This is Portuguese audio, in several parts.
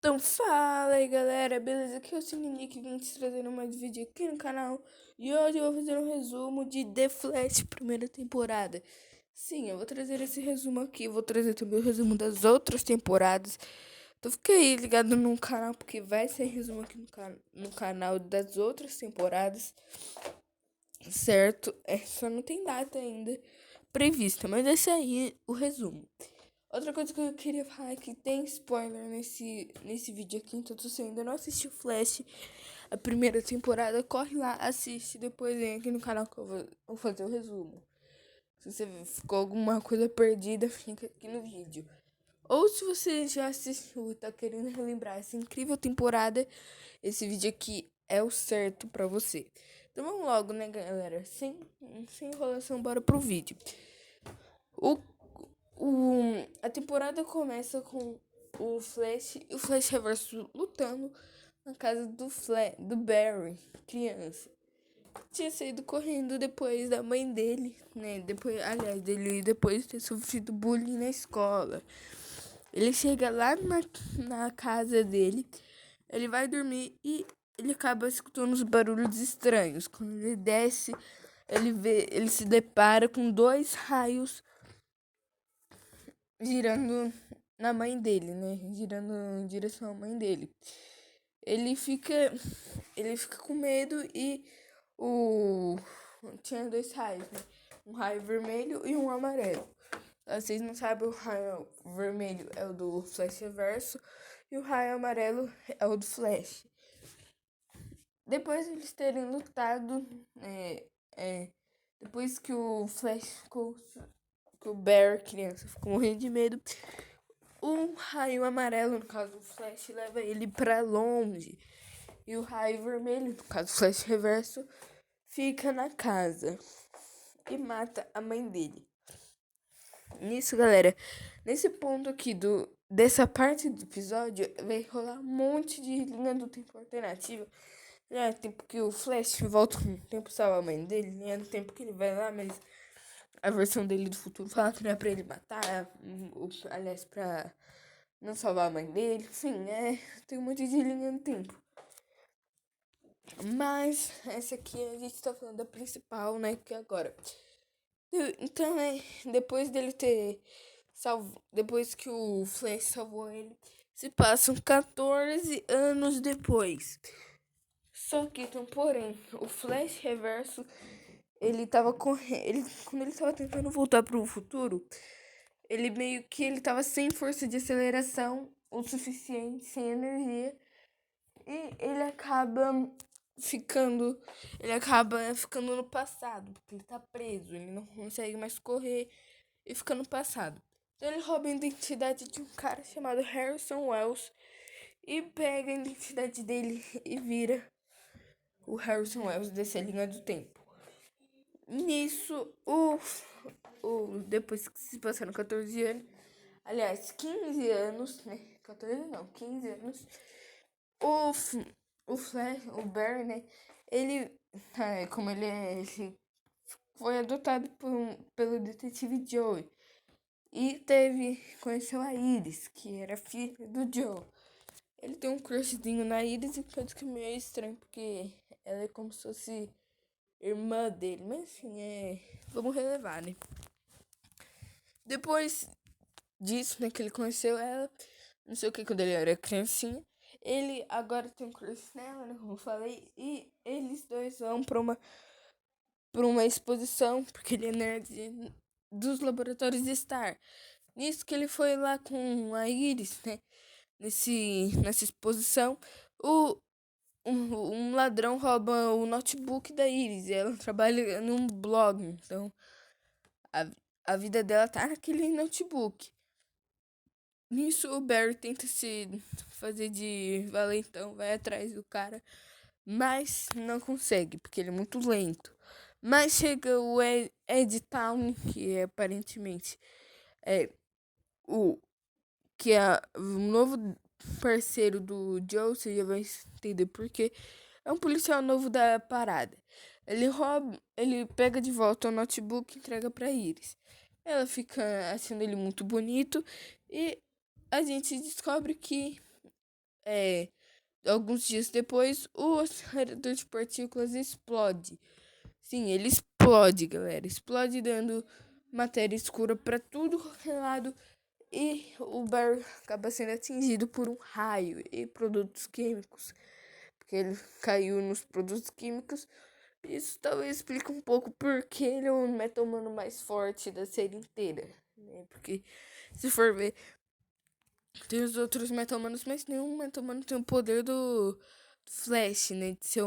Então fala aí galera, beleza? Aqui é o Nick, vim te trazendo mais vídeo aqui no canal. E hoje eu vou fazer um resumo de The Flash, primeira temporada. Sim, eu vou trazer esse resumo aqui, vou trazer também o resumo das outras temporadas. Então fica aí ligado no canal, porque vai ser resumo aqui no canal das outras temporadas. Certo? Só não tem data ainda prevista, mas esse aí é o resumo. Outra coisa que eu queria falar é que tem spoiler nesse vídeo aqui, então se você ainda não assistiu Flash, a primeira temporada, corre lá, assiste, depois vem aqui no canal que eu vou fazer o resumo. Se você ficou alguma coisa perdida, fica aqui no vídeo. Ou se você já assistiu e tá querendo relembrar essa incrível temporada, esse vídeo aqui é o certo pra você. Então vamos logo, né, galera? Sem enrolação, bora pro vídeo. A temporada começa com o Flash e o Flash Reverso lutando na casa do Barry, criança. Tinha saído correndo depois da mãe dele, né? Depois de ter sofrido bullying na escola. Ele chega lá na casa dele, ele vai dormir e ele acaba escutando uns barulhos estranhos. Quando ele desce, ele se depara com dois raios girando na mãe dele, né? Girando em direção à mãe dele. Ele fica com medo e tinha dois raios, né? Um raio vermelho e um amarelo. Vocês não sabem, o raio vermelho é o do Flash Reverso e o raio amarelo é o do Flash. Depois de eles terem lutado, depois que o Flash que o Barry, criança, ficou morrendo de medo, o raio amarelo, no caso do Flash, leva ele pra longe. E o raio vermelho, no caso do Flash Reverso, fica na casa e mata a mãe dele. Nisso, galera, nesse ponto aqui dessa parte do episódio, vai rolar um monte de linha do tempo alternativa. É tempo que o Flash volta no tempo salva a mãe dele, né? No tempo que ele vai lá, mas a versão dele do futuro fala que não é pra ele matar, aliás, pra não salvar a mãe dele. Enfim, tem um monte de linha no tempo. Mas essa aqui a gente tá falando da principal, né? Que é agora. Então, depois dele ter depois que o Flash salvou ele, se passam 14 anos depois. Só que, então, porém, o Flash Reverso, ele tava correndo, quando ele tava tentando voltar pro futuro, ele tava sem força de aceleração o suficiente, sem energia, e ele acaba ficando no passado, porque ele tá preso, ele não consegue mais correr e fica no passado. Então ele rouba a identidade de um cara chamado Harrison Wells e pega a identidade dele e vira o Harrison Wells dessa linha do tempo. Nisso, depois que se passaram 14 anos, aliás, 15 anos, né? 14 não, 15 anos, o Flash, o Barry, né? Ele foi adotado pelo detetive Joe. E conheceu a Iris, que era filha do Joe. Ele tem um crushzinho na Iris e coisa que é meio estranho, porque ela é como se fosse irmã dele. Mas assim, vamos relevar, né? Depois disso, né, que ele conheceu ela, não sei o que, quando ele era criancinha, ele agora tem um crush nela, né, como eu falei, e eles dois vão pra uma exposição, porque ele é nerd dos laboratórios de Star. Nisso que ele foi lá com a Iris, né, nessa exposição, um ladrão rouba o notebook da Iris, e ela trabalha num blog, então a vida dela tá naquele notebook. Nisso o Barry tenta se fazer de valentão, vai atrás do cara, mas não consegue, porque ele é muito lento. Mas chega o Ed Town, que é aparentemente o novo parceiro do Joe, você já vai entender porquê. É um policial novo da parada. Ele pega de volta o notebook e entrega pra Iris. Ela fica achando ele muito bonito e a gente descobre que alguns dias depois, o acelerador de partículas explode. Sim, ele explode, galera. Explode dando matéria escura para tudo qualquer lado. E o Barry acaba sendo atingido por um raio e produtos químicos. Porque ele caiu nos produtos químicos. Isso talvez explique um pouco porque ele é o metal-humano mais forte da série inteira. Né? Porque, se for ver, tem os outros metal-humanos, mas nenhum metal-humano tem o poder do Flash, né? De ser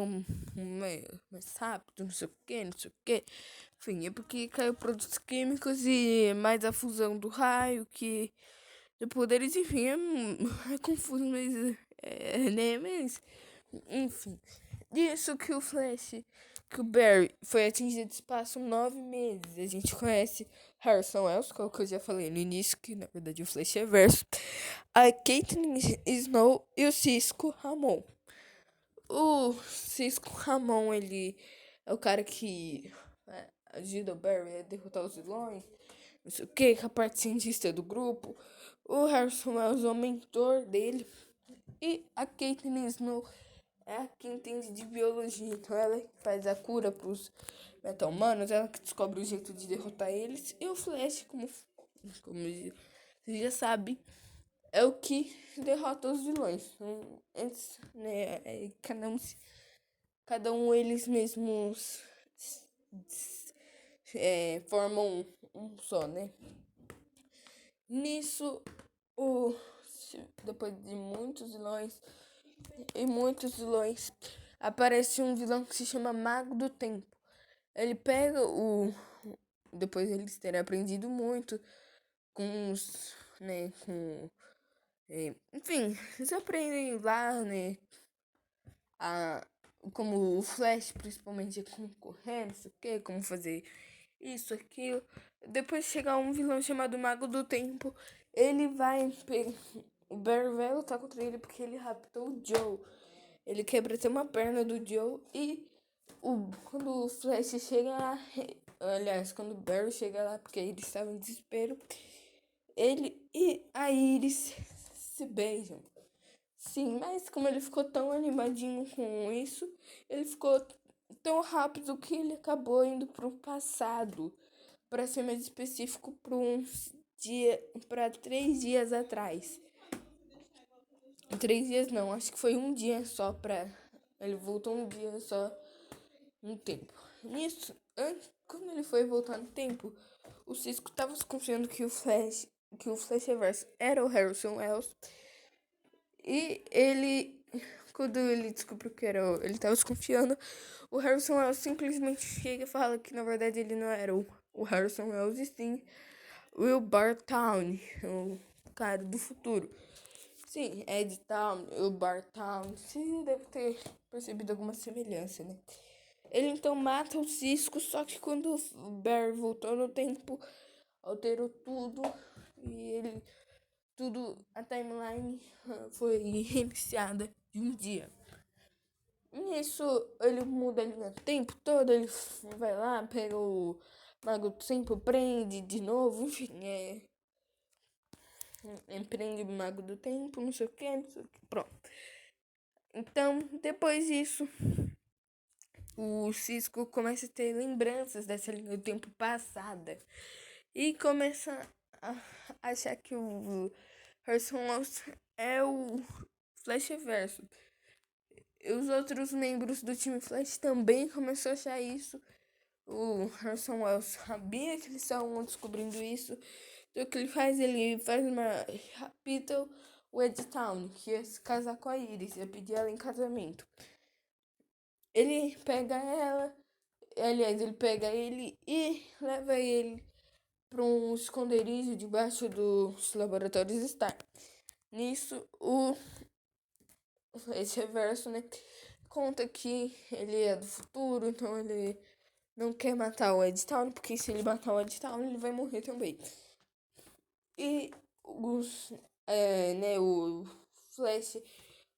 mais rápido, não sei o que, não sei o que. Enfim, é porque caiu produtos químicos e mais a fusão do raio que de poderes, enfim, é confuso, mas né, mas enfim, disso que o Flash, que o Barry foi atingido espaço 9 meses. A gente conhece Harrison Wells, que é o que eu já falei no início, que na verdade o Flash é verso, a Caitlin Snow e o Cisco Ramon. O Cisco Ramon, ele é o cara que ajuda o Barry a derrotar os vilões, não sei o que, a parte cientista do grupo. O Harrison Wells é o mentor dele. E a Caitlin Snow é a que entende de biologia. Então ela que faz a cura pros meta-humanos, ela que descobre o jeito de derrotar eles. E o Flash, como você já sabe, é o que derrota os vilões. Então, antes, né, cada um eles mesmos formam um só, né? Nisso, depois de muitos vilões, aparece um vilão que se chama Mago do Tempo. Ele pega depois de eles terem aprendido muito com os, né, enfim, eles aprendem lá, né, como o Flash, principalmente, como correr, não sei o que, como fazer isso, aquilo. Depois chega um vilão chamado Mago do Tempo. Ele vai pegar. O Barry vai lutar contra ele porque ele raptou o Joe. Ele quebra até uma perna do Joe. E quando o Flash chega lá. Aliás, quando o Barry chega lá, porque ele estava em desespero, ele e a Iris se beijam. Sim, mas como ele ficou tão animadinho com isso, ele ficou tão rápido que ele acabou indo pro passado. Para ser mais específico, para 3 dias atrás. 3 dias não, acho que foi um dia só ele voltou um dia só no tempo. Nisso, quando ele foi voltar no tempo, o Cisco tava desconfiando que o Flash Reverso era o Harrison Wells. E quando ele descobriu que era ele tava desconfiando, o Harrison Wells simplesmente chega e fala que na verdade ele não era o Harrison Wells, e sim Will Bartown, o cara do futuro. Sim, Ed Town, Will Bartown, você deve ter percebido alguma semelhança, né? Ele então mata o Cisco, só que quando o Barry voltou no tempo, alterou tudo e a timeline foi reiniciada de um dia. Nisso, ele muda a linha do tempo todo, ele vai lá, pega o Mago do Tempo, prende de novo, enfim, prende o Mago do Tempo, não sei o que, pronto. Então, depois disso, o Cisco começa a ter lembranças dessa linha do tempo passada e começa a achar que o Harrison Wells é o Flash Verso. E os outros membros do time Flash também começaram a achar isso. O Harrison Wells sabia que eles estavam descobrindo isso. Então o que ele faz? Ele faz rapta o Ed Town, que ia se casar com a Iris, ia pedir ela em casamento. Ele pega ela, aliás, ele pega ele e leva ele para um esconderijo debaixo dos laboratórios Stark. Nisso, esse reverso, né, conta que ele é do futuro, então ele não quer matar o Ed Town, porque se ele matar o Ed Town, ele vai morrer também. E o Flash,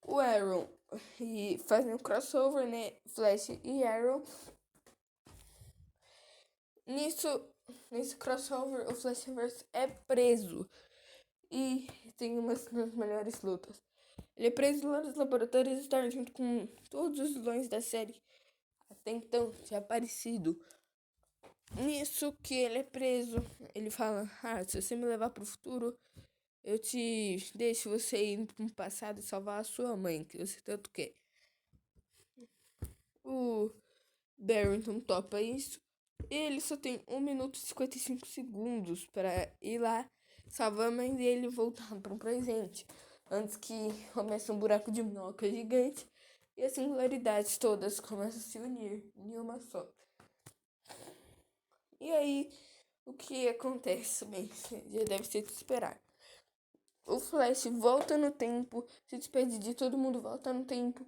o Arrow, e fazem um crossover, né, Flash e Arrow. Nesse crossover, o Flashverse é preso e tem uma das melhores lutas. Ele é preso lá nos laboratórios e está junto com todos os vilões da série até então tinha aparecido. Nisso que ele é preso, ele fala: Ah, se você me levar pro futuro, eu te deixo você ir pro passado e salvar a sua mãe, que você tanto quer. O Barrington topa isso. Ele só tem 1 minuto e 55 segundos para ir lá salvar a mãe dele e voltar para o presente. Antes que comece um buraco de minhoca gigante e as singularidades todas começam a se unir em uma só. E aí, o que acontece? Bem, já deve ser de esperar. O Flash volta no tempo, se despede de todo mundo, volta no tempo.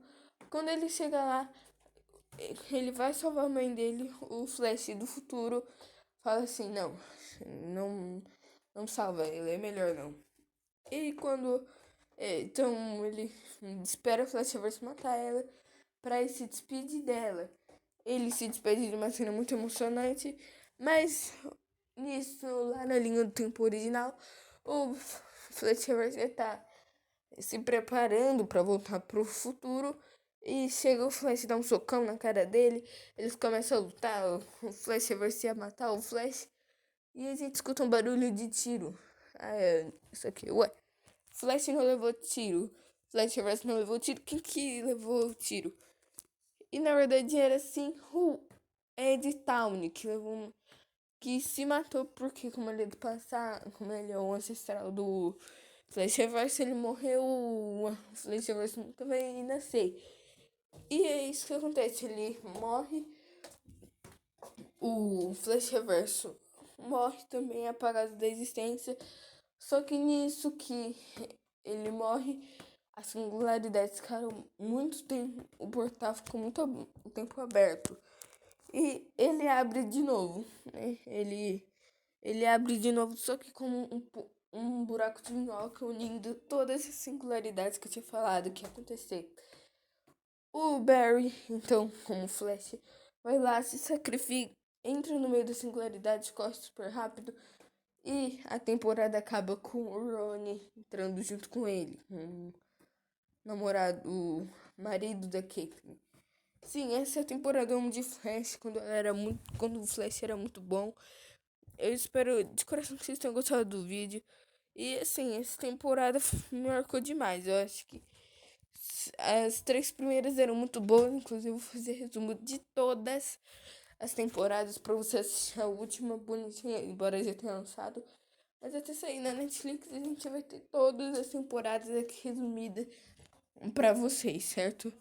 Quando ele chega lá, ele vai salvar a mãe dele. O Flash do futuro fala assim: não salva, ele é melhor não. E quando então ele espera o Flashverse matar ela pra ele se despedir dela. Ele se despede de uma cena muito emocionante, mas nisso, lá na linha do tempo original, o Flashverse tá se preparando pra voltar pro futuro. E chega o Flash, dá um socão na cara dele. Eles começam a lutar. O Flashverse ia matar o Flash. E a gente escuta um barulho de tiro. Isso aqui, ué. Flash não levou tiro. Flashverse não levou tiro. Quem que levou o tiro? E na verdade era assim o Ed Town que levou que se matou porque como ele é do passado, como ele é o ancestral do Flashverse, ele morreu. O Flashverse nunca vai nascer. E é isso que acontece, ele morre. O Flashverse morre também, apagado da existência. Só que nisso que ele morre, as singularidades ficaram muito tempo. O portal ficou muito tempo aberto. E ele abre de novo, né? Ele abre de novo, só que com um buraco de minhoca unindo todas as singularidades que eu tinha falado que ia acontecer. O Barry, então, como Flash, vai lá, se sacrifica, entra no meio das singularidades, corre super rápido. E a temporada acaba com o Ronnie entrando junto com ele, com o namorado, o marido da Caitlyn. Sim, essa é a temporada 1 de Flash, quando o Flash era muito bom. Eu espero de coração que vocês tenham gostado do vídeo. E assim, essa temporada me marcou demais. Eu acho que as 3 primeiras eram muito boas. Inclusive, eu vou fazer resumo de todas as temporadas pra você assistir a última bonitinha, embora já tenha lançado. Mas até sair na Netflix a gente vai ter todas as temporadas aqui resumidas pra vocês, certo?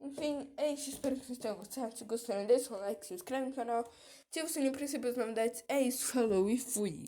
Enfim, é isso. Espero que vocês tenham gostado. Se gostaram, deixa um like, se inscreve no canal. Ativa o sininho pra receber as novidades. É isso, falou e fui!